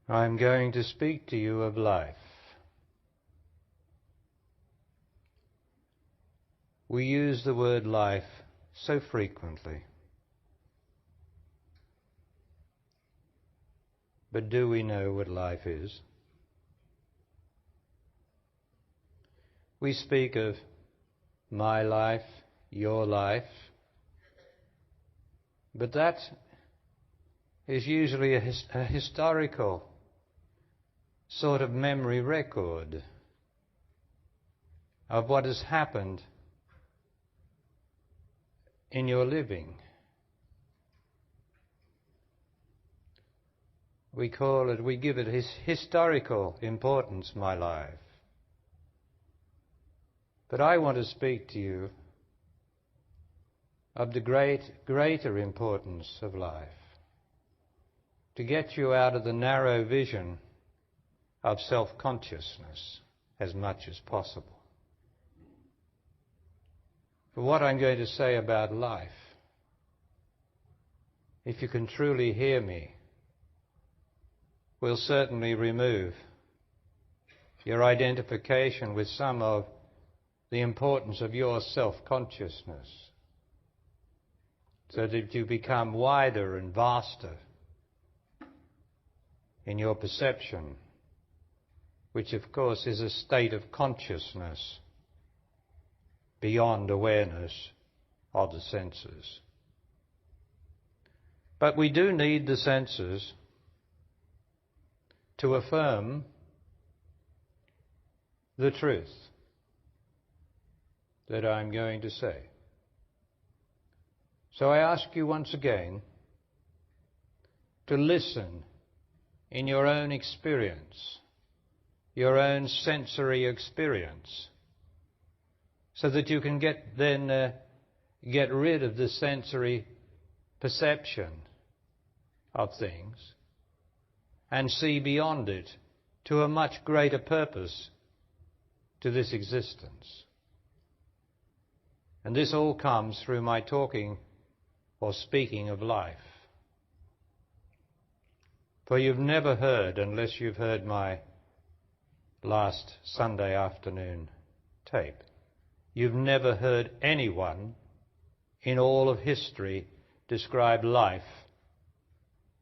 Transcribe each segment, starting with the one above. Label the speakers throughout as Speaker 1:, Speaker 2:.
Speaker 1: I'm going to speak to you of life. We use the word life so frequently. But do we know what life is? We speak of my life, your life, but that is usually a historical sort of memory record of what has happened in your living. We give it historical importance, my life. But I want to speak to you of the greater importance of life, to get you out of the narrow vision of self-consciousness as much as possible. For what I'm going to say about life, if you can truly hear me, will certainly remove your identification with some of the importance of your self-consciousness, so that you become wider and vaster in your perception, which of course is a state of consciousness beyond awareness of the senses. But we do need the senses to affirm the truth that I'm going to say. So I ask you once again to listen in your own experience, your own sensory experience, so that you can get rid of the sensory perception of things and see beyond it to a much greater purpose to this existence. And this all comes through my talking or speaking of life. For you've never heard, unless you've heard my last Sunday afternoon tape, you've never heard anyone in all of history describe life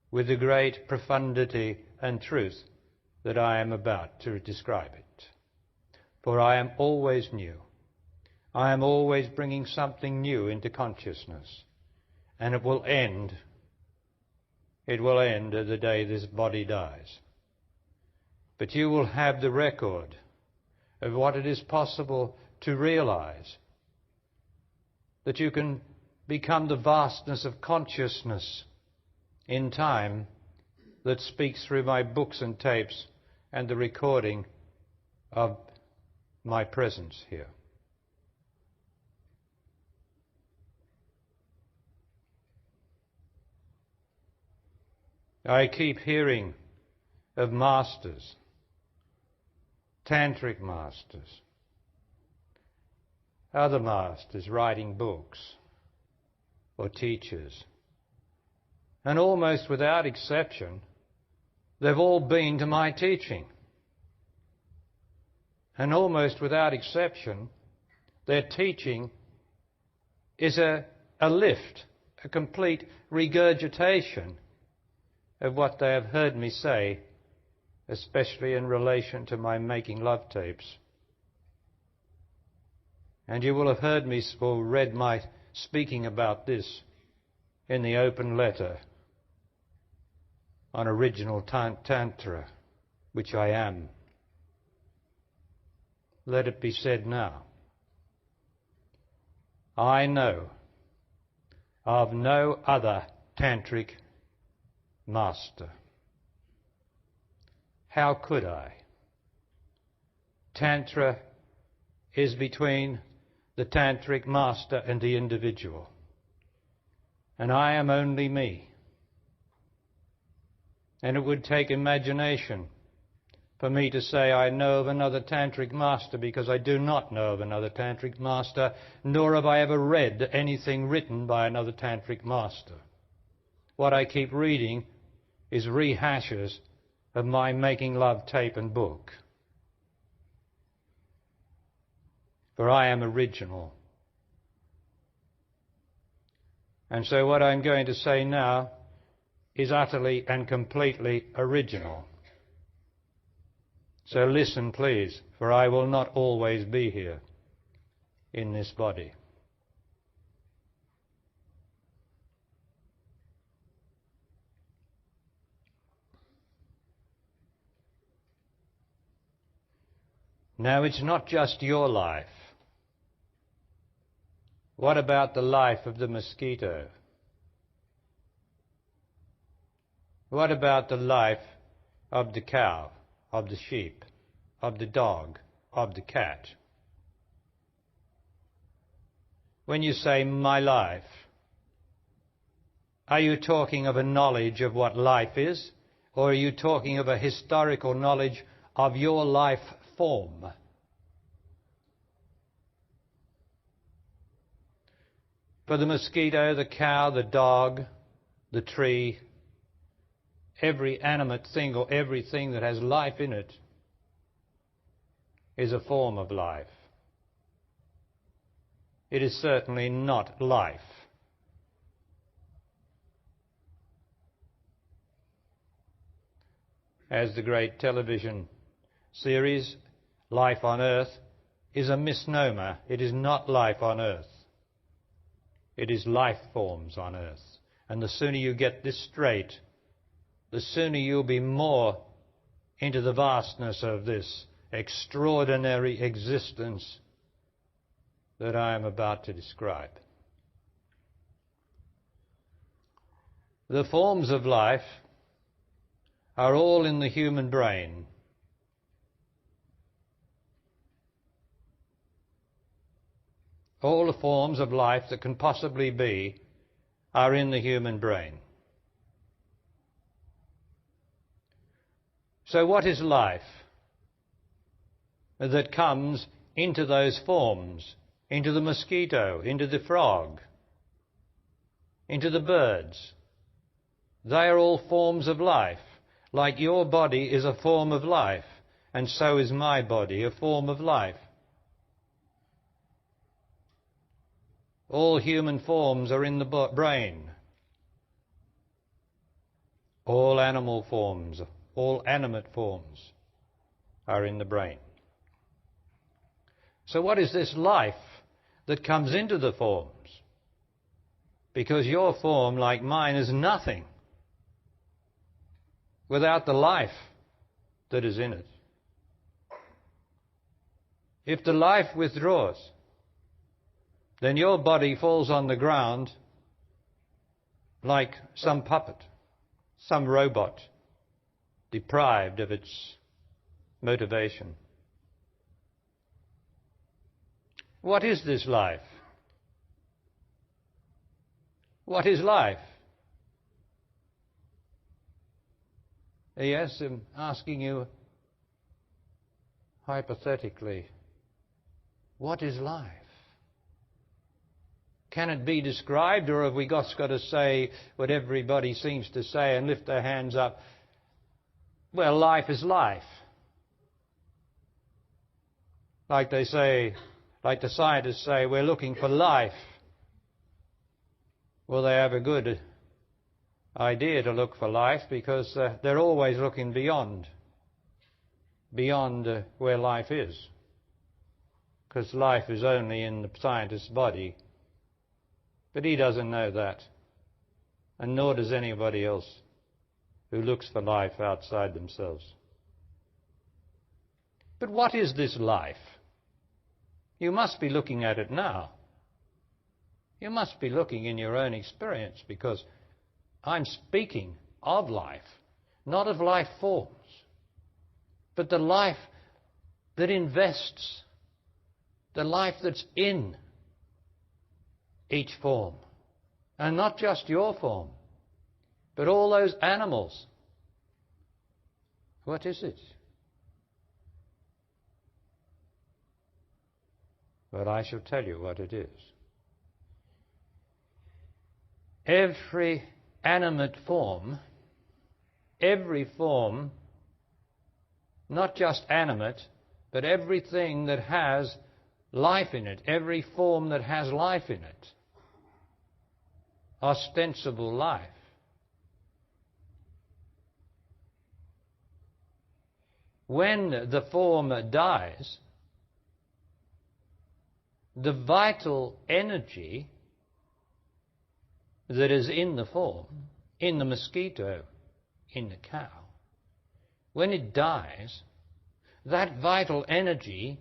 Speaker 1: with the great profundity and truth that I am about to describe it. For I am always new. I am always bringing something new into consciousness, and it will end at the day this body dies. But you will have the record of what it is possible to realize, that you can become the vastness of consciousness in time that speaks through my books and tapes and the recording of my presence here. I keep hearing of masters, tantric masters, other masters writing books or teachers. And almost without exception, they've all been to my teaching. And almost without exception, their teaching is a lift, a complete regurgitation of what they have heard me say, especially in relation to my making love tapes. And you will have heard me or read my speaking about this in the open letter on original Tantra, which I am. Let it be said now. I know of no other tantric master. How could I? Tantra is between the tantric master and the individual. And I am only me. And it would take imagination for me to say I know of another tantric master, because I do not know of another tantric master, nor have I ever read anything written by another tantric master. What I keep reading is rehashes of my making love tape and book. For I am original. And so what I'm going to say now is utterly and completely original. So listen, please, for I will not always be here in this body. Now, it's not just your life. What about the life of the mosquito? What about the life of the cow, of the sheep, of the dog, of the cat? When you say my life, are you talking of a knowledge of what life is, or are you talking of a historical knowledge of your life form? For the mosquito, the cow, the dog, the tree, every animate thing or everything that has life in it is a form of life. It is certainly not life. As the great television series, Life on Earth, is a misnomer. It is not life on Earth. It is life forms on Earth. And the sooner you get this straight, the sooner you'll be more into the vastness of this extraordinary existence that I am about to describe. The forms of life are all in the human brain. All the forms of life that can possibly be are in the human brain. So what is life that comes into those forms, into the mosquito, into the frog, into the birds? They are all forms of life. Like your body is a form of life, and so is my body, a form of life. All human forms are in the brain. All animal forms, all animate forms are in the brain. So what is this life that comes into the forms? Because your form, like mine, is nothing without the life that is in it. If the life withdraws, then your body falls on the ground like some puppet, some robot, deprived of its motivation. What is this life? What is life? Yes, I'm asking you hypothetically, what is life? Can it be described, or have we just got to say what everybody seems to say and lift their hands up? Well, life is life. Like they say, like the scientists say, we're looking for life. Well, they have a good idea to look for life, because they're always looking beyond where life is. Because life is only in the scientist's body. But he doesn't know that, and nor does anybody else who looks for life outside themselves. But what is this life? You must be looking at it now. You must be looking in your own experience, because I'm speaking of life, not of life forms, but the life that invests, the life that's in each form. And not just your form, but all those animals. What is it? Well, I shall tell you what it is. Every animate form, every form not just animate, but everything that has life in it, every form that has life in it. Ostensible life. When the form dies, the vital energy that is in the form, in the mosquito, in the cow, when it dies, that vital energy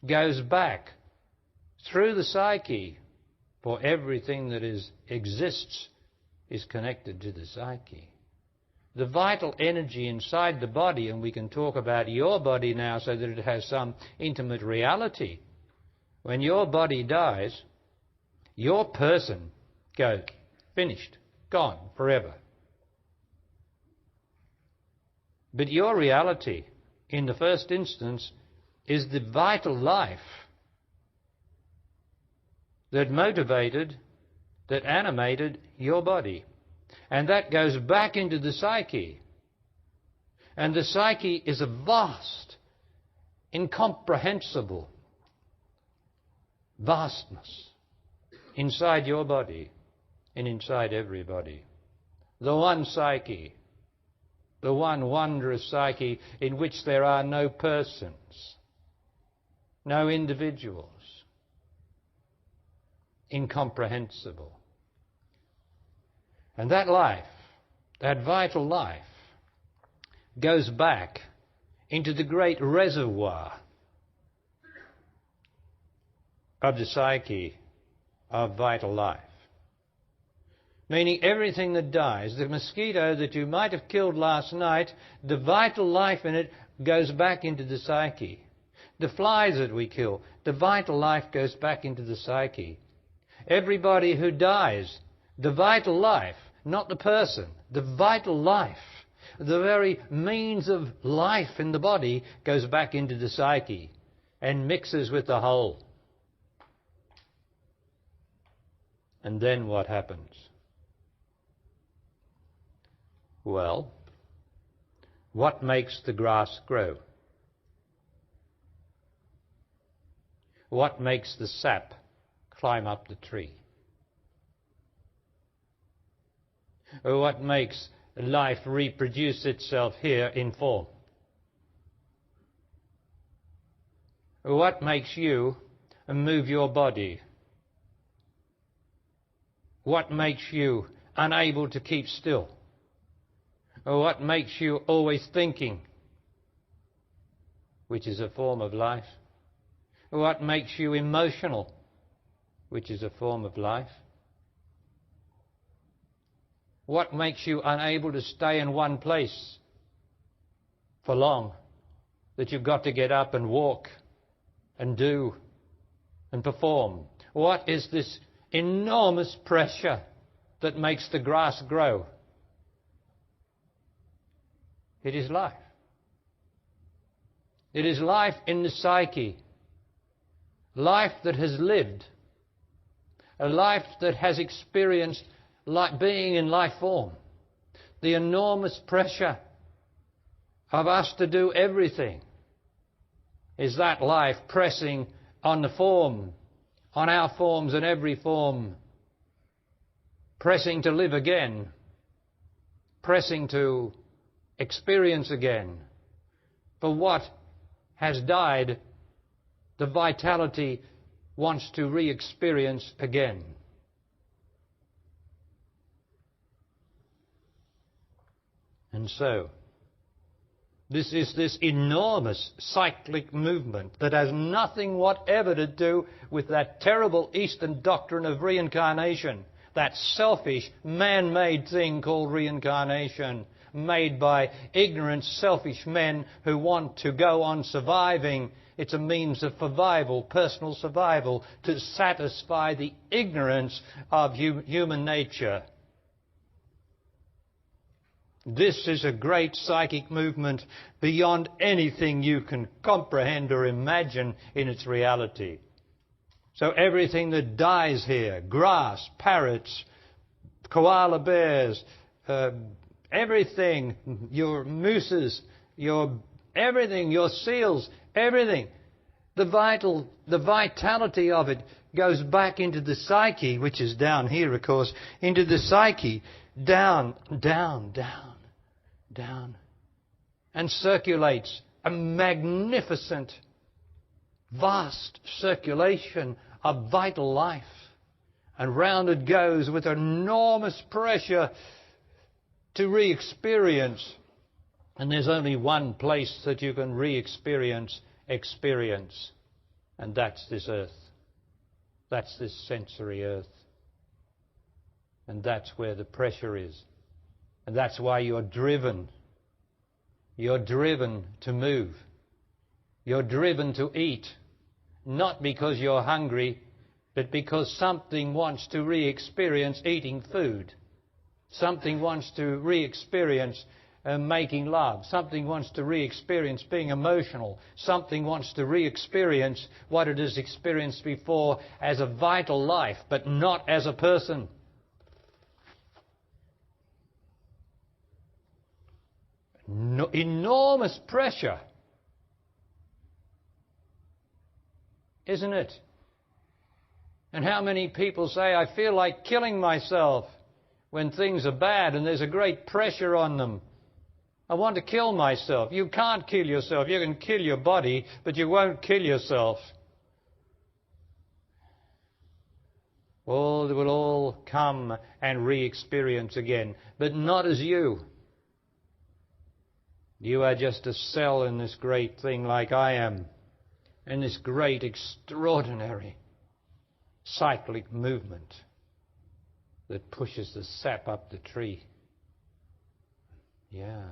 Speaker 1: goes back through the psyche, for everything that exists is connected to the psyche. The vital energy inside the body, and we can talk about your body now so that it has some intimate reality. When your body dies, your person goes, finished, gone, forever. But your reality, in the first instance, is the vital life that motivated, that animated your body. And that goes back into the psyche. And the psyche is a vast, incomprehensible vastness inside your body and inside everybody. The one psyche, the one wondrous psyche in which there are no persons, no individuals, incomprehensible. And that life, that vital life, goes back into the great reservoir of the psyche of vital life. Meaning everything that dies, the mosquito that you might have killed last night, the vital life in it goes back into the psyche. The flies that we kill, the vital life goes back into the psyche. Everybody who dies, the vital life, not the person, the vital life, the very means of life in the body goes back into the psyche and mixes with the whole. And then what happens? Well, what makes the grass grow? What makes the sap climb up the tree? Or what makes life reproduce itself here in form? Or what makes you move your body? What makes you unable to keep still? Or what makes you always thinking, which is a form of life? Or what makes you emotional, which is a form of life? What makes you unable to stay in one place for long, that you've got to get up and walk and do and perform? What is this enormous pressure that makes the grass grow? It is life. It is life in the psyche. Life that has lived. A life that has experienced like being in life form. The enormous pressure of us to do everything is that life pressing on the form, on our forms and every form, pressing to live again, pressing to experience again. For what has died, the vitality wants to re-experience again. And so, this is this enormous cyclic movement that has nothing whatever to do with that terrible Eastern doctrine of reincarnation, that selfish, man-made thing called reincarnation, made by ignorant, selfish men who want to go on surviving. It's a means of survival, personal survival, to satisfy the ignorance of human nature. This is a great psychic movement beyond anything you can comprehend or imagine in its reality. So everything that dies here, grass, parrots, koala bears, everything, your mooses, your everything, your seals, everything. The vitality of it goes back into the psyche, which is down here, of course, into the psyche, down, down, down, down, and circulates a magnificent, vast circulation of vital life. And round it goes with enormous pressure to re-experience. And there's only one place that you can re-experience experience, and that's this earth. That's this sensory earth. And that's where the pressure is. And that's why you're driven. You're driven to move. You're driven to eat. Not because you're hungry, but because something wants to re-experience eating food. Something wants to re-experience making love. Something wants to re-experience being emotional. Something wants to re-experience what it has experienced before as a vital life, but not as a person. Enormous pressure, isn't it? And how many people say, I feel like killing myself when things are bad and there's a great pressure on them. I want to kill myself. You can't kill yourself. You can kill your body, but you won't kill yourself. All will all come and re-experience again, but not as you. You are just a cell in this great thing like I am, in this great, extraordinary, cyclic movement that pushes the sap up the tree. Yeah.